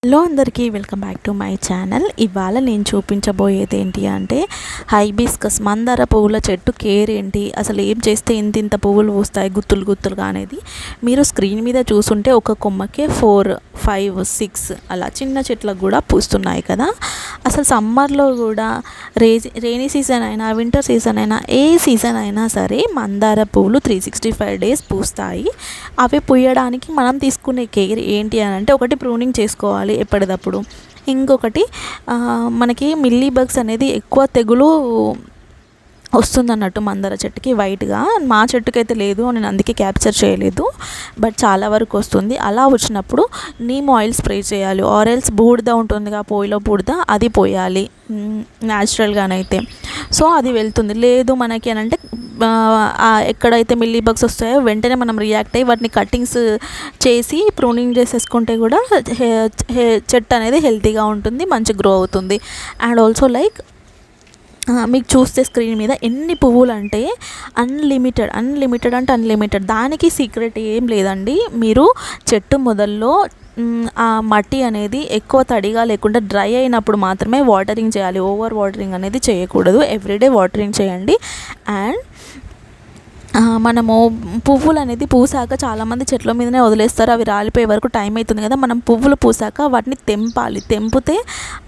Hello అందరికీ welcome back to my channel. ఇవాళ నేను చూపించబోయేది ఏంటి అంటే హైబిస్కస్ మందార పువ్వుల చెట్టు కేర్ ఏంటి, అసలు ఏం చేస్తే ఇంత పువ్వులు పూస్తాయి గుత్తులు గుత్తులుగా అనేది మీరు స్క్రీన్ మీద చూసుంటే ఒక కొమ్మకే 4, 5, 6 అలా చిన్న చెట్లకు కూడా పూస్తున్నాయి కదా. అసలు సమ్మర్లో కూడా రైనీ సీజన్ అయినా వింటర్ సీజన్ అయినా ఏ సీజన్ అయినా సరే మందార పువ్వులు 365 డేస్ పూస్తాయి. అవి పూయడానికి మనం తీసుకునే కేర్ ఏంటి అని అంటే ఒకటి ప్రూనింగ్ చేసుకోవాలి ఎప్పటికప్పుడు. ఇంకొకటి మనకి మిల్లీ బగ్స్ అనేది ఎక్కువ తెగులు వస్తుందన్నట్టు మందార చెట్టుకి వైట్గా. మా చెట్టుకైతే లేదు, నేను అందుకే క్యాప్చర్ చేయలేదు, బట్ చాలా వరకు వస్తుంది. అలా వచ్చినప్పుడు నీమ్ ఆయిల్ స్ప్రే చేయాలి, ఆరెల్స్ బూడిద ఉంటుందిగా పోయిలో బూడిద, అది పోయాలి న్యాచురల్గానైతే. సో అది వెళ్తుంది. లేదు మనకి అని అంటే ఎక్కడైతే మిల్లీ బగ్స్ వస్తాయో వెంటనే మనం రియాక్ట్ అయ్యి వాటిని కటింగ్స్ చేసి ప్రూనింగ్ చేసేసుకుంటే కూడా చెట్టు అనేది హెల్తీగా ఉంటుంది, మంచి గ్రో అవుతుంది. అండ్ ఆల్సో లైక్ మీకు చూస్తే స్క్రీన్ మీద ఎన్ని పువ్వులు అంటే అన్లిమిటెడ్ అంటే అన్లిమిటెడ్. దానికి సీక్రెట్ ఏం లేదండి. మీరు చెట్టు మొదల్లో ఆ మట్టి అనేది ఎక్కువ తడిగా లేకుండా డ్రై అయినప్పుడు మాత్రమే వాటరింగ్ చేయాలి. ఓవర్ వాటరింగ్ అనేది చేయకూడదు. ఎవ్రీడే వాటరింగ్ చేయండి. అండ్ మనము పువ్వులు అనేది పూసాక చాలామంది చెట్ల మీదనే వదిలేస్తారు, అవి రాలిపోయే వరకు టైం అవుతుంది కదా. మనం పువ్వులు పూసాక వాటిని తెంపాలి. తెంపితే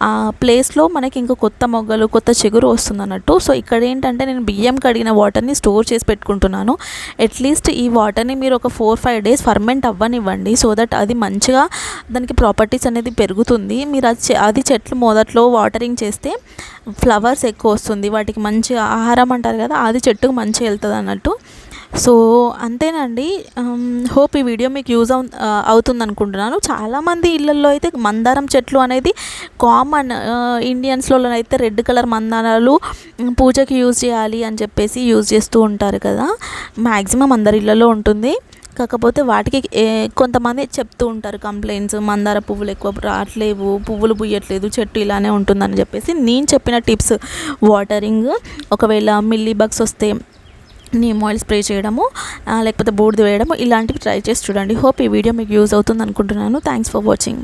ఆ ప్లేస్లో మనకి ఇంకా కొత్త మొగ్గలు కొత్త చిగురు వస్తుంది అన్నట్టు. సో ఇక్కడ ఏంటంటే నేను బియ్యం కడిగిన వాటర్ని స్టోర్ చేసి పెట్టుకుంటున్నాను. అట్లీస్ట్ ఈ వాటర్ని మీరు ఒక 4-5 డేస్ ఫర్మెంట్ అవ్వనివ్వండి, సో దట్ అది మంచిగా దానికి ప్రాపర్టీస్ అనేది పెరుగుతుంది. మీరు అది చెట్లు మొదట్లో వాటరింగ్ చేస్తే ఫ్లవర్స్ ఎక్కువ వస్తుంది, వాటికి మంచి ఆహారం అంటారు కదా, అది చెట్టుకు మంచిగా వెళ్తుంది అన్నట్టు. సో అంతేనండి. హోప్ ఈ వీడియో మీకు యూజ్ అవుతుంది అనుకుంటున్నాను. చాలామంది ఇళ్ళల్లో అయితే మందారం చెట్లు అనేది కామన్. ఇండియన్స్లో అయితే రెడ్ కలర్ మందారాలు పూజకి యూజ్ చేయాలి అని చెప్పేసి యూజ్ చేస్తూ ఉంటారు కదా. మ్యాక్సిమం అందరి ఇళ్ళల్లో ఉంటుంది. కాకపోతే వాటికి కొంతమంది చెప్తూ ఉంటారు కంప్లైంట్స్, మందార పువ్వులు ఎక్కువ రావట్లేవు, పువ్వులు పూయట్లేదు, చెట్టు ఇలానే ఉంటుందని చెప్పేసి. నేను చెప్పిన టిప్స్ వాటరింగ్, ఒకవేళ మిల్లీ బగ్స్ వస్తే నీమ్ ఆయిల్ స్ప్రే చేయడము, లేకపోతే బూడిద వేయడము, ఇలాంటివి ట్రై చేసి చూడండి. హోప్ ఈ వీడియో మీకు యూజ్ అవుతుంది అనుకుంటున్నాను. Thanks for watching.